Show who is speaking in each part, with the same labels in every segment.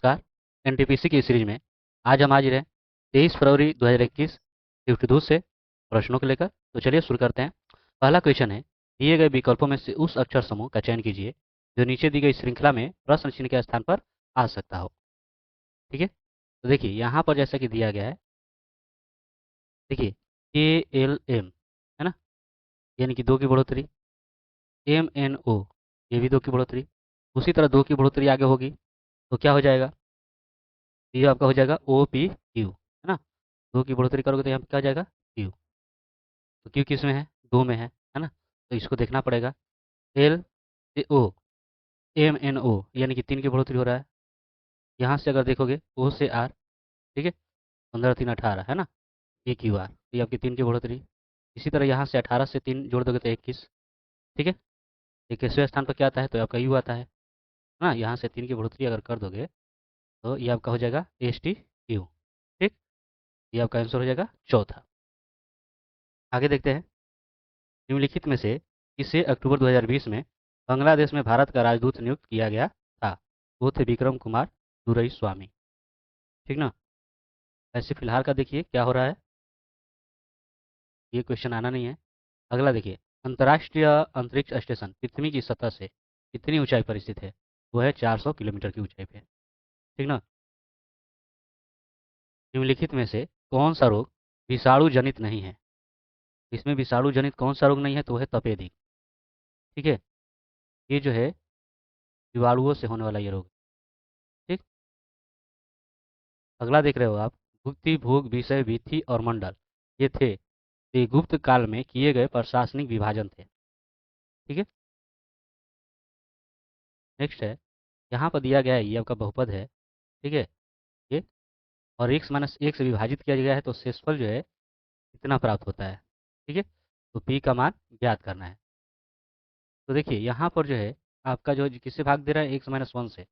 Speaker 1: नमस्कार। एनटीपीसी की सीरीज में आज हम हाजिर हैं 23 फरवरी 2021 शिफ्ट 2 से प्रश्नों को लेकर। तो चलिए शुरू करते हैं। पहला क्वेश्चन है, दिए गए विकल्पों में से उस अक्षर समूह का चयन कीजिए जो नीचे दी गई श्रृंखला में प्रश्न चिन्ह के स्थान पर आ सकता हो। ठीक है, तो देखिए यहाँ पर जैसा कि दिया गया है, देखिए ALM है ना, यानी कि 2 की बढ़ोतरी। MNO, ये भी 2 की बढ़ोतरी। उसी तरह 2 की बढ़ोतरी आगे होगी तो क्या हो जाएगा, ये आपका हो जाएगा OPQ है ना। 2 की बढ़ोतरी करोगे तो यहाँ पे क्या हो जाएगा, क्यू। तो क्यू किस में है, 2 में है ना। तो इसको देखना पड़ेगा। LO MNO, यानी कि 3 की बढ़ोतरी हो रहा है। यहाँ से अगर देखोगे O से R, ठीक है, 15 3 18 है ना, AQR, ये आपकी 3 की बढ़ोतरी। इसी तरह यहाँ से 18 से 3 जोड़ दोगे तो 21। ठीक है, 21वें स्थान पर क्या आता है, तो आपका U आता है ना। यहाँ से 3 की बढ़ोतरी अगर कर दोगे तो ये आपका हो जाएगा STQ। ठीक, ये आपका आंसर हो जाएगा चौथा। आगे देखते हैं, निम्नलिखित में से किसे अक्टूबर 2020 में बांग्लादेश में भारत का राजदूत नियुक्त किया गया था। वो थे विक्रम कुमार दुरई स्वामी। ठीक ना। ऐसे फिलहाल का देखिए क्या हो रहा है, ये क्वेश्चन आना नहीं है। अगला देखिए, अंतर्राष्ट्रीय अंतरिक्ष स्टेशन पृथ्वी की सतह से कितनी ऊंचाई पर स्थित है। वो है 400 किलोमीटर की ऊंचाई पे। ठीक ना। निम्नलिखित में से कौन सा रोग विषाणु जनित नहीं है। इसमें विषाणु जनित कौन सा रोग नहीं है, तो है तपेदिक। ठीक है, ये जो है जीवाणुओं से होने वाला ये रोग। ठीक, अगला देख रहे हो आप, भुक्ति भोग विषय वीथि और मंडल, ये थे, ये गुप्त काल में किए गए प्रशासनिक विभाजन थे। ठीक है, नेक्स्ट है, यहाँ पर दिया गया है ये आपका बहुपद है। ठीक है, ये और x-1 से विभाजित किया गया है तो शेषफल जो है कितना प्राप्त होता है। ठीक है, तो p का मान ज्ञात करना है। तो देखिए यहाँ पर जो है आपका जो किससे भाग दे रहा है, x-1 से।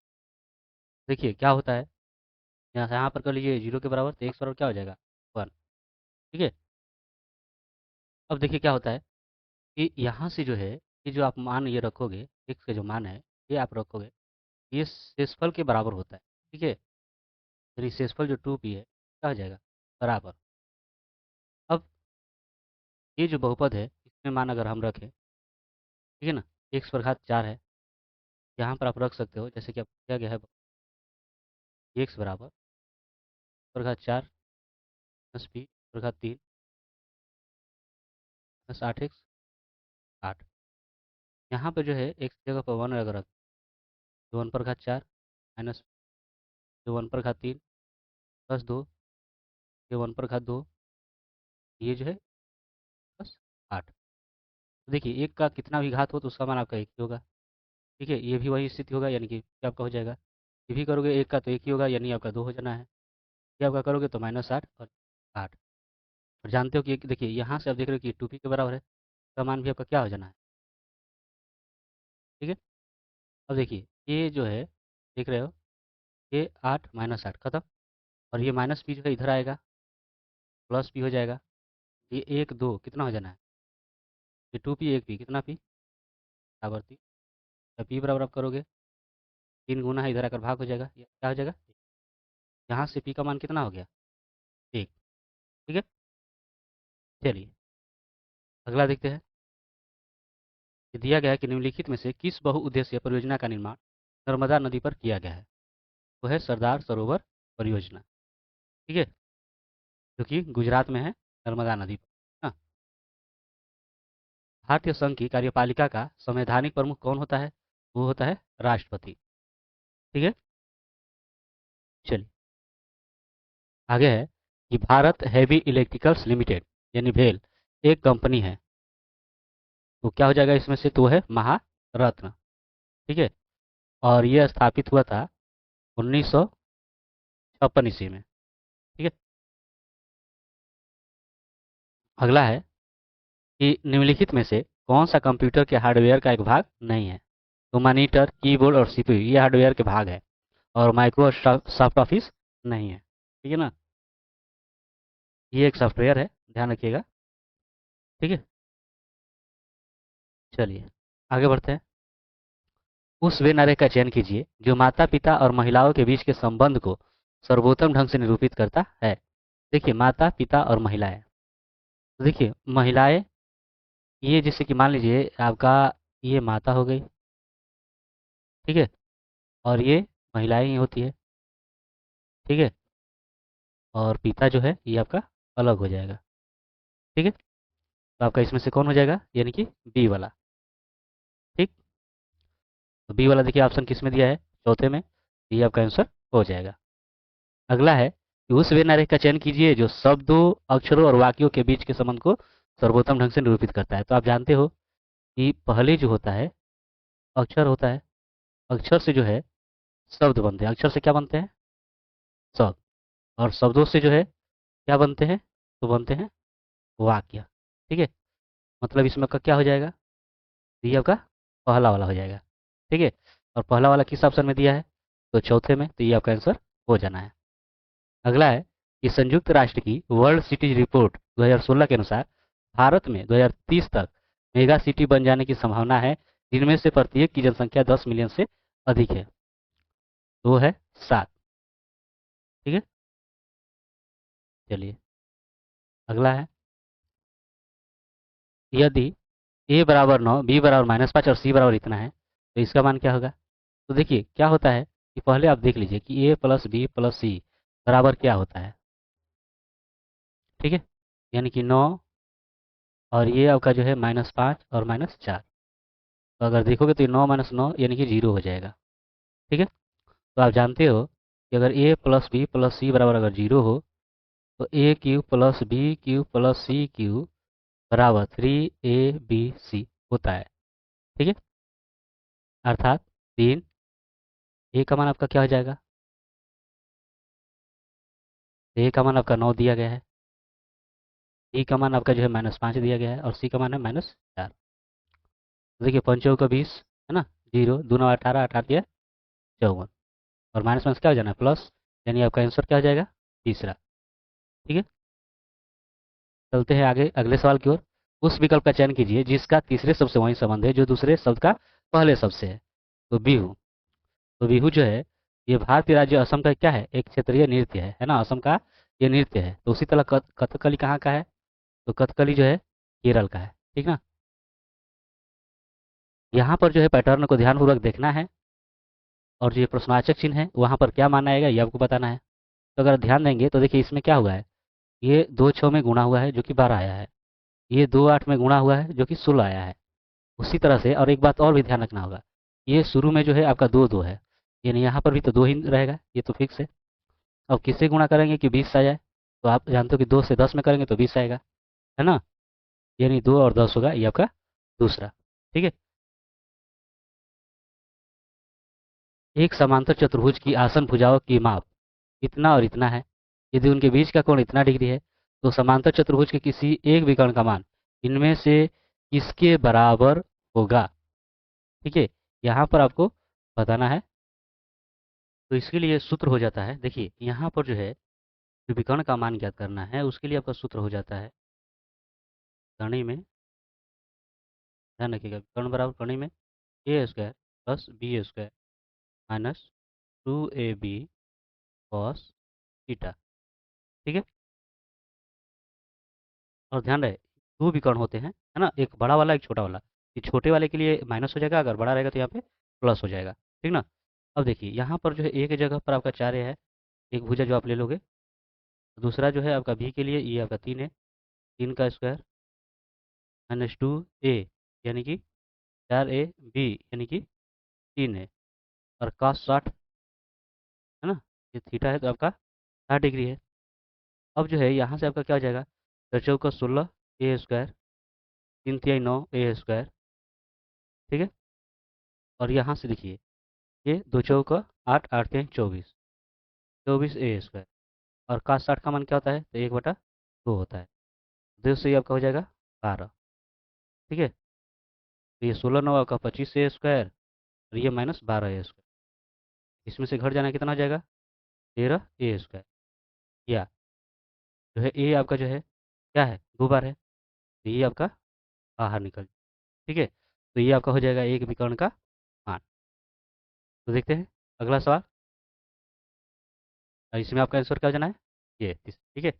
Speaker 1: देखिए क्या होता है, यहाँ पर कर लीजिए 0 के बराबर, तो x बराबर क्या हो जाएगा, 1। ठीक है, अब देखिए क्या होता है कि यहाँ से जो है, ये जो आप मान ये रखोगे, x का जो मान है ये आप रखोगे, ये शेषफल के बराबर होता है। ठीक है, यानी शेषफल जो 2p है क्या हो जाएगा, बराबर। अब ये जो बहुपद है इसमें मान अगर हम रखें, ठीक है ना, x पर घात 4 है, यहाँ पर आप रख सकते हो जैसे कि आप किया गया है, x बराबर पर घात 4 प्लस p पर घात 3 प्लस 8x 8। यहाँ पे जो है x की जगह पर 1 अगर रख, तो 1 पर घात 4 माइनस जो 1 पर घात 3 प्लस 2, ये 1 पर घात 2, ये जो है प्लस 8। तो देखिए एक का कितना भी घात हो तो उसका मान आपका एक ही होगा। ठीक है, ये भी वही स्थिति होगा, यानी कि क्या आपका हो जाएगा, ये भी करोगे एक का तो एक ही होगा, यानी आपका 2 हो जाना है। ये आपका करोगे तो -8 और 8। और जानते हो कि देखिए यहाँ से आप देख रहे हो कि 2p के बराबर है, इसका मान भी आपका क्या हो जाना है। ठीक है, अब देखिए ये जो है, देख रहे हो, ये 8 -8 खत्म, और ये माइनस p जो है इधर आएगा, प्लस p हो जाएगा। ये 1 2 कितना हो जाना है, ये 2p 1p कितना p बराबर 3। जब p बराबर आप करोगे 3 गुना है, इधर आकर भाग हो जाएगा, ये क्या हो जाएगा, यहाँ से p का मान कितना हो गया, 1। ठीक है, चलिए अगला देखते हैं। ये दिया गया है कि निम्नलिखित में से किस बहुउद्देशीय परियोजना का निर्माण नर्मदा नदी पर किया गया है। वो है सरदार सरोवर परियोजना। ठीक है, जो कि गुजरात में है, नर्मदा नदी पर। हाँ, भारतीय संघ की कार्यपालिका का संवैधानिक प्रमुख कौन होता है, वो होता है राष्ट्रपति। ठीक है, चलिए आगे है कि भारत हैवी इलेक्ट्रिकल्स लिमिटेड यानी भेल एक कंपनी है, तो क्या हो जाएगा इसमें से, तो है महारत्न। ठीक है, और ये स्थापित हुआ था 1956 ईस्वी में। ठीक है, अगला है कि निम्नलिखित में से कौन सा कंप्यूटर के हार्डवेयर का एक भाग नहीं है। तो मॉनिटर, कीबोर्ड और सीपीयू ये हार्डवेयर के भाग है, और माइक्रोसॉफ्ट ऑफिस नहीं है। ठीक है ना, ये एक सॉफ्टवेयर है, ध्यान रखिएगा। ठीक है, चलिए आगे बढ़ते हैं। उस वे नारे का चयन कीजिए जो माता पिता और महिलाओं के बीच के संबंध को सर्वोत्तम ढंग से निरूपित करता है। देखिए माता पिता और महिलाएं, तो देखिए महिलाएं, ये जैसे कि मान लीजिए आपका ये माता हो गई, ठीक है, और ये महिलाएं ही होती है, ठीक है, और पिता जो है ये आपका अलग हो जाएगा, ठीक है। तो आपका इसमें से कौन हो जाएगा, यानी कि बी वाला, ठीक। तो बी वाला देखिए ऑप्शन किस में दिया है, चौथे में, ये आपका आंसर हो जाएगा। अगला है कि उस वे नारे का चयन कीजिए जो शब्दों, अक्षरों और वाक्यों के बीच के संबंध को सर्वोत्तम ढंग से निरूपित करता है। तो आप जानते हो कि पहले जो होता है अक्षर होता है, अक्षर से जो है शब्द बनते हैं, अक्षर से क्या बनते हैं, शब्द, और शब्दों से जो है क्या बनते हैं, तो बनते हैं वाक्य, ठीक है। मतलब इसमें का क्या हो जाएगा, तो ये आपका पहला वाला हो जाएगा, ठीक है। और पहला वाला किस ऑप्शन में दिया है, तो चौथे में, तो ये आपका आंसर हो जाना है। अगला है कि संयुक्त राष्ट्र की वर्ल्ड सिटीज रिपोर्ट 2016 के अनुसार भारत में 2030 तक मेगा सिटी बन जाने की संभावना है, जिनमें से प्रत्येक की जनसंख्या 10 मिलियन से अधिक है। तो है 7, ठीक है। चलिए अगला है, यदि ए बराबर 9, बी बराबर -5 और सी बराबर इतना है, तो इसका मान क्या होगा। तो देखिए क्या होता है कि पहले आप देख लीजिए कि ए प्लस बी प्लस सी बराबर क्या होता है, ठीक है, यानी कि 9, और ये आपका जो है -5 और -4। तो अगर देखोगे तो ये 9 - 9 यानी कि 0 हो जाएगा, ठीक है। तो आप जानते हो कि अगर A plus B plus C बराबर अगर 0 हो, तो A cube plus B cube plus C cube बराबर 3 AB C होता है, ठीक है। अर्थात 3, ए का मान आपका क्या हो जाएगा, ए का मान आपका 9 दिया गया है, बी का मान आपका जो है -5 दिया गया है, और सी का मान है -4। देखिए पंचों का 20 है ना, 0 दूना 18, 18 54, और माइनस माइनस क्या हो जाना है, प्लस, यानी आपका आंसर क्या हो जाएगा, तीसरा, ठीक है। चलते हैं आगे अगले सवाल की ओर। उस विकल्प का चयन कीजिए जिसका तीसरे शब्द से वही संबंध है जो दूसरे शब्द का पहले शब्द से है। तो बिहू, तो बिहू जो है ये भारतीय राज्य असम का क्या है, एक क्षेत्रीय नृत्य है ना, असम का ये नृत्य है। तो उसी तरह कथकली कहाँ का है, तो कथकली जो है केरल का है, ठीक ना। यहाँ पर जो है पैटर्न को ध्यानपूर्वक देखना है, और जो ये प्रश्नवाचक चिन्ह है वहाँ पर क्या माना आएगा ये आपको बताना है। तो अगर ध्यान देंगे तो देखिए इसमें क्या हुआ है, ये 2 6 में गुणा हुआ है जो कि 12 आया है, ये 2 8 में गुणा हुआ है जो कि 16 आया है। उसी तरह से और एक बात और भी ध्यान रखना होगा, ये शुरू में जो है आपका 2 2 है, यानी यहाँ पर भी तो 2 ही रहेगा, ये तो फिक्स है। अब किससे गुणा करेंगे कि 20 आ जाए, तो आप जानते हो कि 2 से 10 में करेंगे तो 20 आएगा, है ना, यानी 2 और 10 होगा ये आपका दूसरा, ठीक है। एक समांतर चतुर्भुज की आसन भुजाओं की माप इतना और इतना है, यदि उनके बीच का कोण इतना डिग्री है, तो समांतर चतुर्भुज के किसी एक विकर्ण का मान इनमें से किसके बराबर होगा, ठीक है। यहाँ पर आपको बताना है। तो इसके लिए सूत्र हो जाता है, देखिए यहाँ पर जो है जो विकर्ण का मान ज्ञात करना है उसके लिए आपका सूत्र हो जाता है कर्ण में, ध्यान रखिएगा, विकर्ण बराबर कर्ण में A square plus B square minus 2AB cos theta, ठीक है। और ध्यान रहे 2 विकर्ण होते हैं, है ना, एक बड़ा वाला एक छोटा वाला, ये छोटे वाले के लिए माइनस हो जाएगा, अगर बड़ा रहेगा तो यहाँ पे प्लस हो जाएगा, ठीक ना। अब देखिए यहाँ पर जो है ए की जगह पर आपका 4 है, एक भुजा जो आप ले लोगे, दूसरा जो है आपका बी के लिए ये आपका 3 है, 3 का स्क्वायर -2A यानी कि 4AB यानी कि 3 है, और cos 60 है ना, ये थीटा है तो आपका 60 डिग्री है। अब जो है यहाँ से आपका क्या हो जाएगा, 4 चौका 16 A स्क्वायर, 3 तिहाई 9 A स्क्वायर, ठीक है। और यहाँ से देखिए ये 2 चौका 8, 8 तिहाई 24, 24A स्क्वायर, और cos 60 का मान क्या होता है, तो 1/2 होता है, 2 से ये आपका हो जाएगा 12, ठीक है। तो ये 16 9 आपका 25A स्क्वायर, और ये -12A स्क्वायर, इसमें से घट जाना कितना हो जाएगा, 13A स्क्वायर, या जो है ए आपका जो है क्या है 2 बार है, तो ये आपका बाहर निकल, ठीक है। तो ये आपका हो जाएगा एक विकर्ण का मान। तो देखते हैं अगला सवाल। इसमें आपका आंसर क्या हो जाना है, ये ठीक है।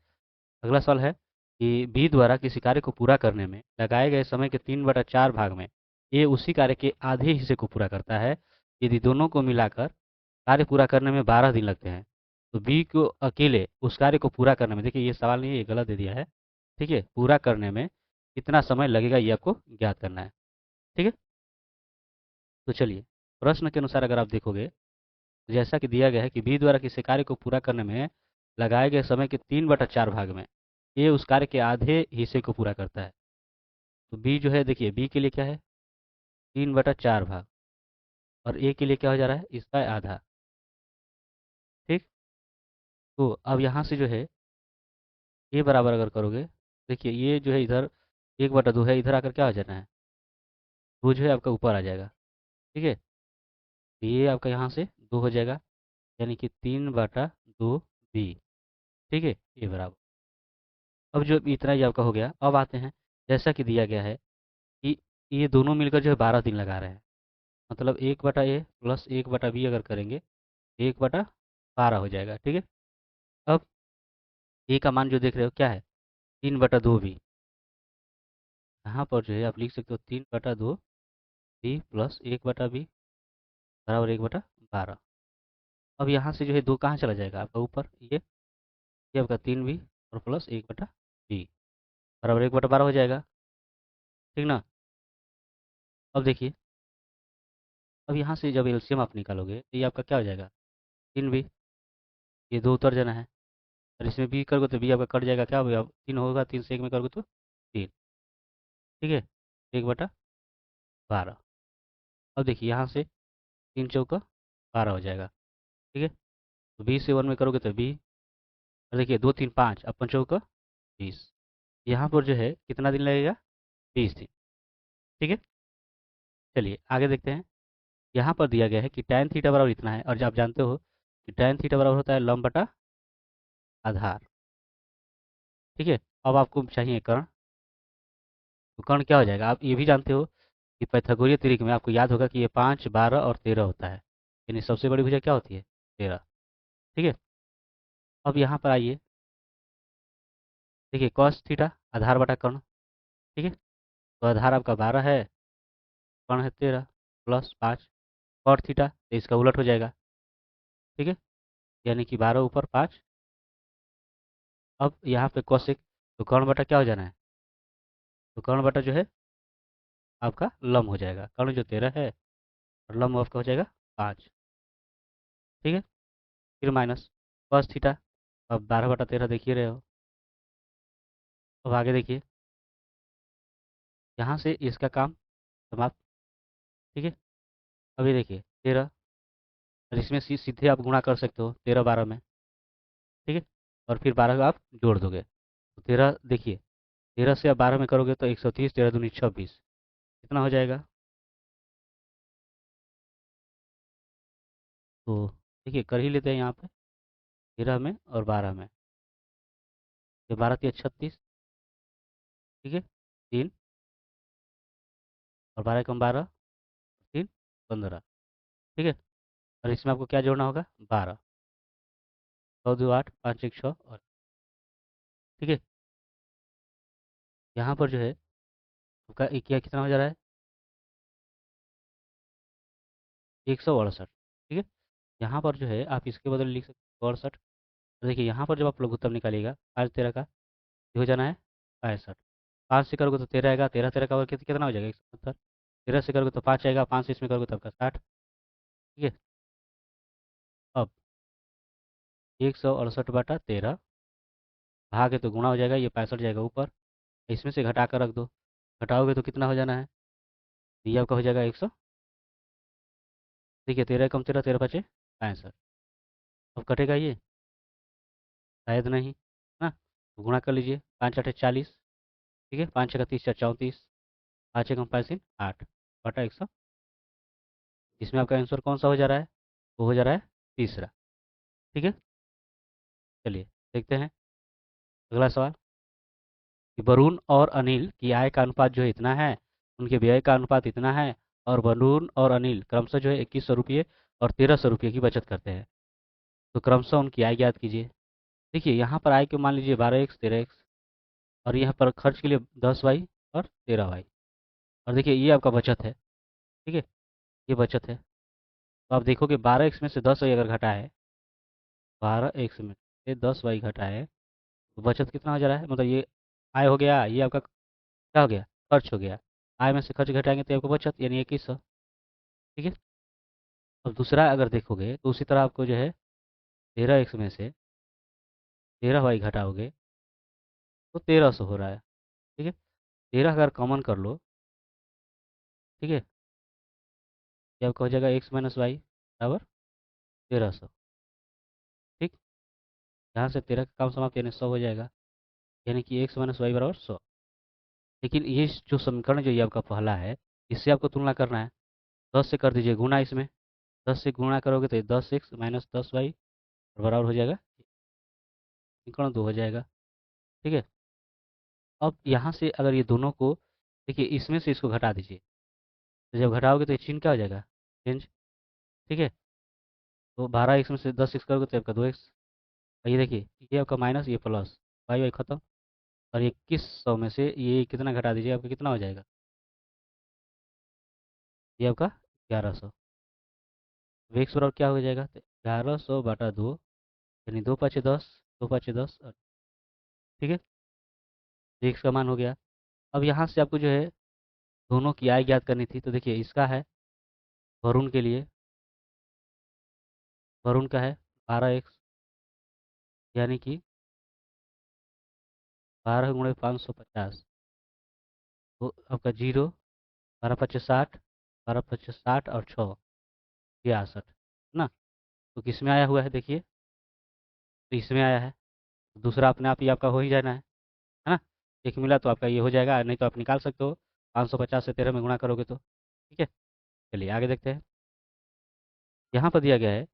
Speaker 1: अगला सवाल है कि बी द्वारा किसी कार्य को पूरा करने में लगाए गए समय के 3/4 भाग में ए उसी कार्य के आधे हिस्से को पूरा करता है। यदि दोनों को मिलाकर कार्य पूरा करने में 12 दिन लगते हैं तो बी को अकेले उस कार्य को पूरा करने में, देखिए ये सवाल नहीं है, ये गलत दे दिया है, ठीक है, पूरा करने में कितना समय लगेगा ये आपको ज्ञात करना है। ठीक है, तो चलिए प्रश्न के अनुसार अगर आप देखोगे तो जैसा कि दिया गया है कि बी द्वारा किसी कार्य को पूरा करने में लगाए गए समय के 3/4 भाग में ए उस कार्य के आधे हिस्से को पूरा करता है। तो बी जो है, देखिए बी के लिए क्या है, 3/4 भाग, और ए के लिए क्या हो जा रहा है, इसका आधा। ठीक, तो अब यहाँ से जो है ए बराबर अगर करोगे, देखिए ये जो है इधर 1/2 है, इधर आकर क्या हो जाना है, वो जो है आपका ऊपर आ जाएगा। ठीक है, तो ये आपका यहाँ से 2 हो जाएगा, यानी कि 3/2 बी। ठीक है, ये बराबर, अब जो इतना ही आपका हो गया। अब आते हैं, जैसा कि दिया गया है कि ये दोनों मिलकर जो है 12 दिन लगा रहे हैं, मतलब 1/a प्लस 1/b अगर करेंगे 1/12 हो जाएगा। ठीक है, अब ए का मान जो देख रहे हो क्या है, 3/2 बी। यहाँ पर जो है आप लिख सकते हो 3/2 बी प्लस 1/बी बराबर 1/12। अब यहाँ से जो है 2 कहाँ चला जाएगा आपका ऊपर, ये आपका 3 बी और प्लस 1/बी बराबर 1/12 हो जाएगा। ठीक ना, अब देखिए, अब यहाँ से जब एलसीएम आप निकालोगे तो ये आपका क्या हो जाएगा, 3 बी, ये 2 उतर जाना है, और इसमें बी करोगे तो बी आपका कट जाएगा, क्या होगा, 3 होगा, 3 से 1 में करोगे तो 3। ठीक है, 1/12। अब देखिए यहाँ से 3 × 4 = 12 हो जाएगा। ठीक है, तो 20 से 1 में करोगे तो बी, और देखिए 2 3 5, अब 5 × 4 = 20। यहाँ पर जो है कितना दिन लगेगा, 20 दिन। ठीक है, चलिए आगे देखते हैं। यहाँ पर दिया गया है कि tan थीटा बराबर इतना है, और जो आप जानते हो कि tan थीटा बराबर होता है लंब बटा आधार। ठीक है, अब आपको चाहिए कर्ण, तो कर्ण क्या हो जाएगा, आप ये भी जानते हो कि पाइथागोरीय त्रिक में आपको याद होगा कि ये 5 12 और 13 होता है, यानी सबसे बड़ी भुजा क्या होती है, 13। ठीक है, अब यहाँ पर आइए, देखिए cos थीटा आधार बटा कर्ण। ठीक है, तो आधार आपका 12 है, कर्ण है 13 प्लस 5, cot थीटा तो इसका उलट हो जाएगा। ठीक है, यानी कि 12 ऊपर 5। अब यहाँ पे cosec, तो कर्ण बटा क्या हो जाना है, तो कर्ण बटा जो है आपका लंब हो जाएगा, कर्ण जो 13 है और लंब आपका हो जाएगा 5। ठीक है, फिर माइनस cos थीटा, अब 12/13 देख ही रहे हो। अब आगे देखिए, यहाँ से इसका काम समाप्त। ठीक है, अभी देखिए 13, और इसमें सीधे आप गुणा कर सकते हो 13 12 में। ठीक है, और फिर 12 का आप जोड़ दोगे तो 13, देखिए 13 से आप 12 में करोगे तो 130, 13 दूनी 26, कितना हो जाएगा, तो देखिए कर ही लेते हैं यहाँ पे 13 में और 12 में, ये 12 3 36। ठीक है, 3 और 12 कम 12, 3 15। ठीक है, और इसमें आपको क्या जोड़ना होगा, 12, 100 2 8, 5 1 6 और, ठीक है, यहाँ पर जो है आपका क्या कितना हो जा रहा है, 168। ठीक है, यहाँ पर जो है आप इसके बदले लिख सकते हो 68। तो देखिए यहाँ पर जब आप लघुत्तम निकालिएगा 5 13 का, ये हो जाना है 65। 5 से करोगे तो 13 आएगा, 13 13 का और कितना हो जाएगा, 170। 13 से करोगे तो 5 आएगा, 5 से इसमें करोगे तो आपका 60। ठीक है, अब 168/13 भाग है तो गुणा हो जाएगा, ये 65 जाएगा ऊपर, इसमें से घटा कर रख दो, घटाओगे तो कितना हो जाना है, ये आपका हो जाएगा 100। देखिए 13 कम 13, 13 5 65, अब कटेगा ये, शायद नहीं ना, तो गुणा कर लीजिए, 5 8 40। ठीक है, 5 6 30 4 34, 5 एकम 5 8 बटा 100। इसमें आपका आंसर कौन सा हो जा रहा है, वो हो जा रहा है तीसरा। ठीक है, चलिए देखते हैं अगला सवाल कि वरुण और अनिल की आय का अनुपात जो है इतना है, उनके व्यय का अनुपात इतना है, और वरुण और अनिल क्रमशः जो है 2100 रुपये और 1300 रुपये की बचत करते हैं। तो क्रमशः उनकी आय ज्ञात कीजिए। देखिए यहाँ पर आय को मान लीजिए 12x 13x, और यहाँ पर खर्च के लिए 10y और 13y। और देखिए ये आपका बचत है। ठीक है, ये बचत है। तो आप देखोगे 12x में से 10y अगर घटा है, 12x में से 10y घटा है, तो बचत कितना हो जा रहा है, मतलब ये आय हो गया, ये आपका क्या हो गया, खर्च हो गया। आय में से खर्च घटाएंगे तो आपको बचत यानी 2100। ठीक है। अब दूसरा अगर देखोगे तो उसी तरह आपको जो है 13x में से 13y घटाओगे तो 1300 हो रहा है। ठीक है। 13 अगर कॉमन कर लो, ठीक है, ये आपका हो जाएगा x माइनस वाई बराबर 1300। ठीक। यहाँ से 13 का काम समाप्त यानी 100 हो जाएगा, यानी कि x माइनस वाई बराबर 100। लेकिन ये जो समीकरण जो ये आपका पहला है, इससे आपको तुलना करना है। 10 से कर दीजिए गुना इसमें, 10 से गुणा करोगे तो ये 10x माइनस 10y बराबर हो जाएगा, समीकरण 2 हो जाएगा। ठीक है। अब यहाँ से अगर ये दोनों को देखिए, इसमें से इसको घटा दीजिए, तो जब घटाओगे तो ये चिन्ह क्या हो जाएगा, चेंज। ठीक है। तो 12x में से 10x करोगे तो आपका 2x, और ये देखिए ये आपका माइनस ये प्लस, वाई वाई खत्म। और 2100 में से ये कितना घटा दीजिए, आपका कितना हो जाएगा, ये आपका 1100। अब एक्स बराबर क्या हो जाएगा, तो 1100/2, यानी 2×5 = 10, 2×5 = 10। ठीक है। एक्स का मान हो गया। अब यहाँ से आपको जो है दोनों की आय ज्ञात करनी थी, तो देखिए इसका है वरुण के लिए, वरुण का है 12x, यानी कि 12 × 550, तो आपका 0, 12×5 = 60, 12×5 = 60 और 6 62 ना। तो किस में आया हुआ है देखिए, तो इसमें आया है। दूसरा अपने आप ही आपका हो ही जाना है ना। एक मिला तो आपका ये हो जाएगा, नहीं तो आप निकाल सकते हो, 550 से 13 में गुणा करोगे तो। ठीक है। चलिए आगे देखते हैं। यहाँ पर दिया गया है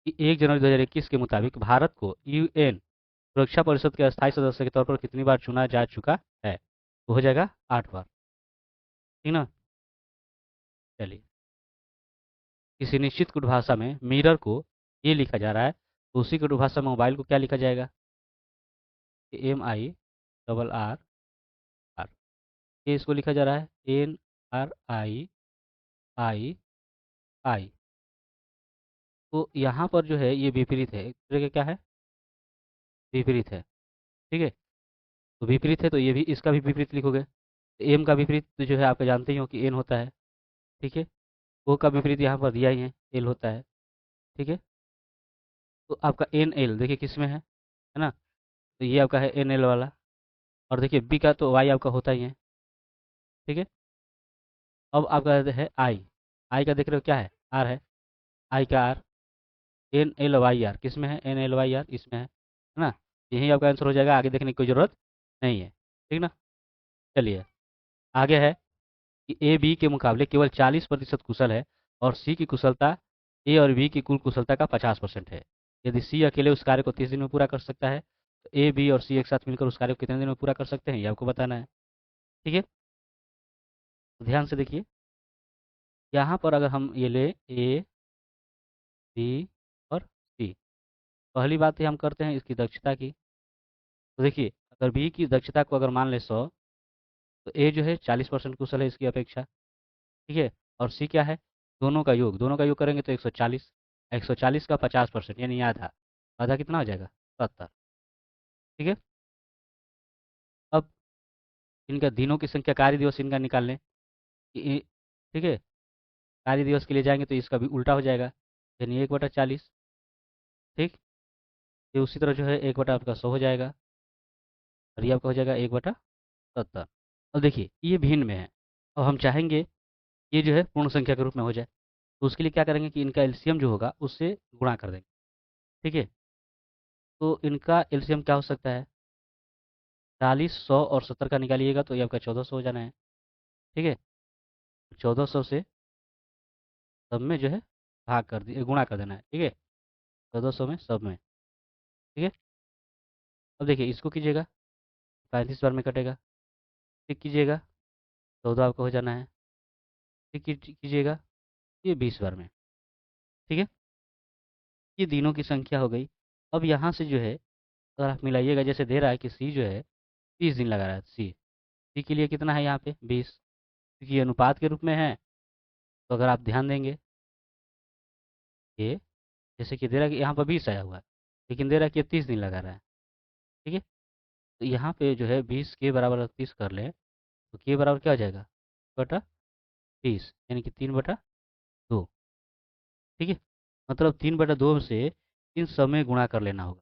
Speaker 1: कि 1 जनवरी 2021 के मुताबिक भारत को यूएन सुरक्षा परिषद के अस्थायी सदस्य के तौर पर कितनी बार चुना जा चुका है, तो हो जाएगा 8 बार। ठीक ना। चलिए, किसी निश्चित कुट भाषा में मिरर को ये लिखा जा रहा है, तो उसी कुट भाषा में मोबाइल को क्या लिखा जाएगा, MIRR। ये इसको लिखा जा रहा है NRIII। तो यहाँ पर जो है ये विपरीत है, एक दूसरे के क्या है, विपरीत है। ठीक है। तो विपरीत है तो ये भी इसका भी विपरीत लिखोगे। एम का विपरीत तो जो है आपका जानते ही हो कि एन होता है। ठीक है। ओ का विपरीत यहाँ पर दिया ही है, एल होता है। ठीक है। तो आपका एन एल देखिए किस में है ना, तो ये आपका है एन एल वाला। और देखिए बी का तो वाई आपका होता ही है। ठीक है। अब आपका है आई, आई का देख रहे हो क्या है, आर है, आई का R, N L Y R किस में है, एन एल वाई आर इसमें है ना। यही आपका आंसर हो जाएगा, आगे देखने की कोई ज़रूरत नहीं है। ठीक ना। चलिए आगे है कि ए बी के मुकाबले केवल 40% कुशल है, और सी की कुशलता ए और बी की कुल कुशलता का 50% है। यदि सी अकेले उस कार्य को 30 दिन में पूरा कर सकता है, तो ए बी और सी एक साथ मिलकर उस कार्य को कितने दिन में पूरा कर सकते हैं, ये आपको बताना है। ठीक है। तो ध्यान से देखिए, यहाँ पर अगर हम ये ले ए बी और सी, पहली बात ही हम करते हैं इसकी दक्षता की। तो देखिए अगर बी की दक्षता को अगर मान ले 100, तो ए जो है 40% कुशल है इसकी अपेक्षा। ठीक है। और सी क्या है, दोनों का योग करेंगे तो 140, 140 का 50% यानी आधा, आधा कितना हो जाएगा, 70। ठीक है। अब इनका दिनों की संख्या, कार्य दिवस इनका निकाल लें ठीक है। कार्य दिवस के लिए जाएंगे तो इसका भी उल्टा हो जाएगा, यानी 1/40। ठीक। ये उसी तरह जो है 1 बटा आपका 100 हो जाएगा, और ये आपका हो जाएगा 1/70। अब देखिए ये भिन्न में है, अब हम चाहेंगे ये जो है पूर्ण संख्या के रूप में हो जाए, तो उसके लिए क्या करेंगे कि इनका एलसीएम जो होगा उससे गुणा कर देंगे। ठीक है। तो इनका एलसीएम क्या हो सकता है, 40, 100 और 70 का निकालिएगा तो ये आपका 1400 हो जाना है। ठीक है। 1400 से सब में जो है भाग कर दिए, गुणा कर देना है। ठीक है। 1400 में सब में। ठीक है। अब देखिए इसको कीजिएगा, 35 बार में कटेगा। ठीक कीजिएगा, 14 आपका हो जाना है। ठीक कीजिएगा, ये 20 बार में। ठीक है, ये दिनों की संख्या हो गई। अब यहाँ से जो है अगर आप मिलाइएगा, जैसे दे रहा है कि सी जो है 30 दिन लगा रहा है, सी के लिए कितना है यहाँ पे 20, क्योंकि ये अनुपात के रूप में है। तो अगर आप ध्यान देंगे, ये जैसे कि दे रहा है कि यहाँ पर 20 आया हुआ है, लेकिन दे रहा है कि ये 30 दिन लगा रहा है। ठीक है, तो यहाँ पे जो है 20 के बराबर 30 कर लें तो के बराबर क्या हो जाएगा, बटा 30, यानी कि 3/2। ठीक है, मतलब 3/2 से इन सब में गुणा कर लेना होगा।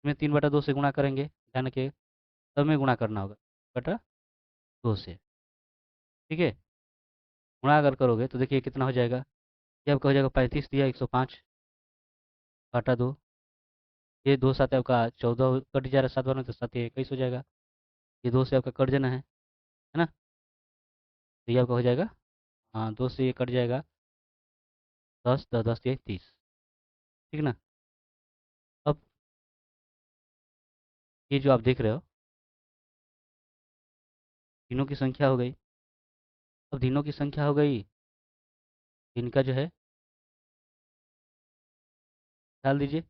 Speaker 1: इसमें 3/2 से गुणा करेंगे, ध्यान रखिए, सब में गुणा करना होगा बटा 2 से। ठीक है, गुणा अगर करोगे तो देखिए कितना हो जाएगा, ये आपका हो जाएगा 35 दिया 105/2, ये 2 सात आपका 14 कट जा रहा है, 7 बार में तो 7 21 हो जाएगा, ये 2 से आपका कट जाना है ना। तो ये आपका हो जाएगा, हाँ 2 से ये कट जाएगा 10 10 10 ये 30। ठीक ना। अब ये जो आप देख रहे हो दिनों की संख्या हो गई। अब दिनों की संख्या हो गई, इनका जो है डाल दीजिए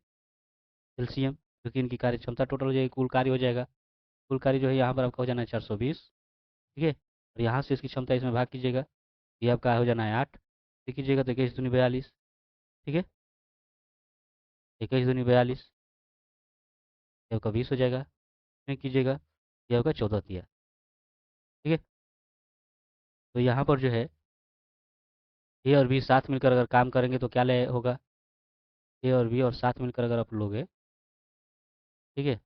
Speaker 1: एलसीएम, क्योंकि इनकी कार्य क्षमता टोटल हो जाएगी, कुल कार्य हो जाएगा। कुल कार्य जो है यहाँ पर आपका हो जाना है 420। ठीक है, और यहाँ से इसकी क्षमता इसमें भाग कीजिएगा, ये आपका हो जाना है 8, ठीक कीजिएगा तो 21 दूनी 42। ठीक है, 21 दूनी 42, ये आपका 20 हो जाएगा, इसमें कीजिएगा ये आपका 14 दिया। ठीक है, तो यहाँ पर जो है ए और बी साथ मिलकर अगर काम करेंगे तो क्या ले होगा, ए और बी और साथ मिलकर अगर आप लोगे, ठीक है,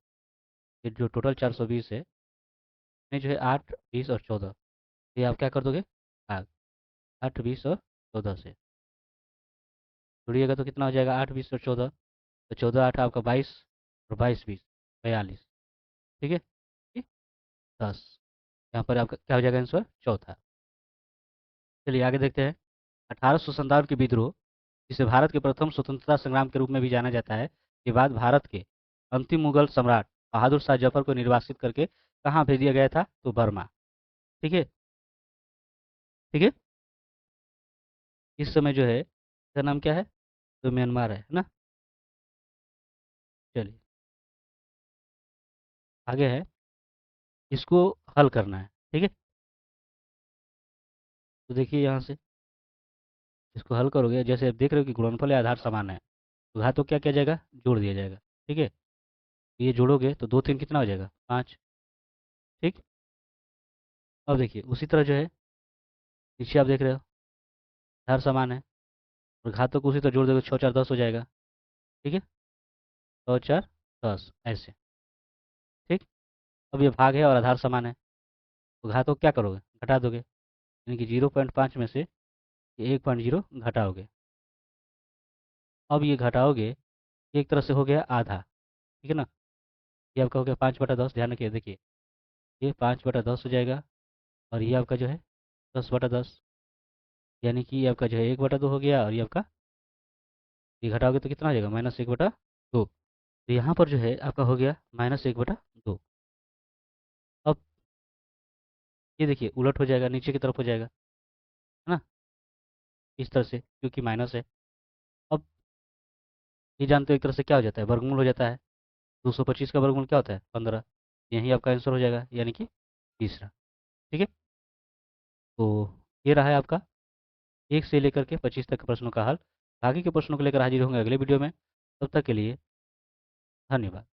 Speaker 1: ये जो टोटल 420 है, इसमें जो है 8 20 और 14, ये आप क्या कर दोगे भाग 8 20 और 14 से जुड़िएगा तो कितना हो जाएगा 8 20 और 14, तो 14 8 आपका 22 और 22 20 42। ठीक है, ठीक, 10, यहाँ पर आपका क्या हो जाएगा आंसर चौथा। चलिए आगे देखते हैं। 1857 के विद्रोह, जिसे भारत के प्रथम स्वतंत्रता संग्राम के रूप में भी जाना जाता है, के बाद भारत के अंतिम मुगल सम्राट बहादुर शाह जफर को निर्वासित करके कहाँ भेज दिया गया था, तो बर्मा। ठीक है, ठीक है, इस समय जो है इसका नाम क्या है, तो म्यांमार है ना। चलिए आगे है, इसको हल करना है। ठीक है, तो देखिए यहाँ से इसको हल करोगे, जैसे आप देख रहे हो कि गुणनफल या आधार समान है, तो घातों क्या किया जाएगा, जोड़ दिया जाएगा। ठीक है, ये जोड़ोगे तो 2 3 कितना हो जाएगा 5। ठीक, अब देखिए उसी तरह जो है नीचे आप देख रहे हो आधार समान है, और घातों को उसी तरह जोड़ दोगे, 6 4 10 हो जाएगा। ठीक है, 6 4 10 ऐसे। ठीक, अब ये भाग है और आधार समान है, तो घातों को क्या करोगे, घटा दोगे, यानी कि 0.5 में से 1.0 घटाओगे। अब ये घटाओगे, ये एक तरह से हो गया आधा। ठीक है ना, ये आपका हो गया 5/10, ध्यान रखिए, देखिए ये 5/10 हो जाएगा, और ये आपका जो है 10/10, यानी कि ये आपका जो है 1/2 हो गया, और ये आपका ये घटाओगे तो कितना हो जाएगा -1/2। तो यहाँ पर जो है आपका हो गया -1/2। अब ये देखिए उलट हो जाएगा, नीचे की तरफ हो जाएगा, है ना, इस तरह से, क्योंकि माइनस है। अब ये जानते हो एक तरह से क्या हो जाता है, वर्गमूल हो जाता है। 225 का वर्गमूल क्या होता है 15, यही आपका आंसर हो जाएगा, यानी कि तीसरा। ठीक है, तो ये रहा है आपका 1 से लेकर के 25 तक के प्रश्नों का हल। आगे के प्रश्नों को लेकर हाजिर होंगे अगले वीडियो में, तब तक के लिए धन्यवाद।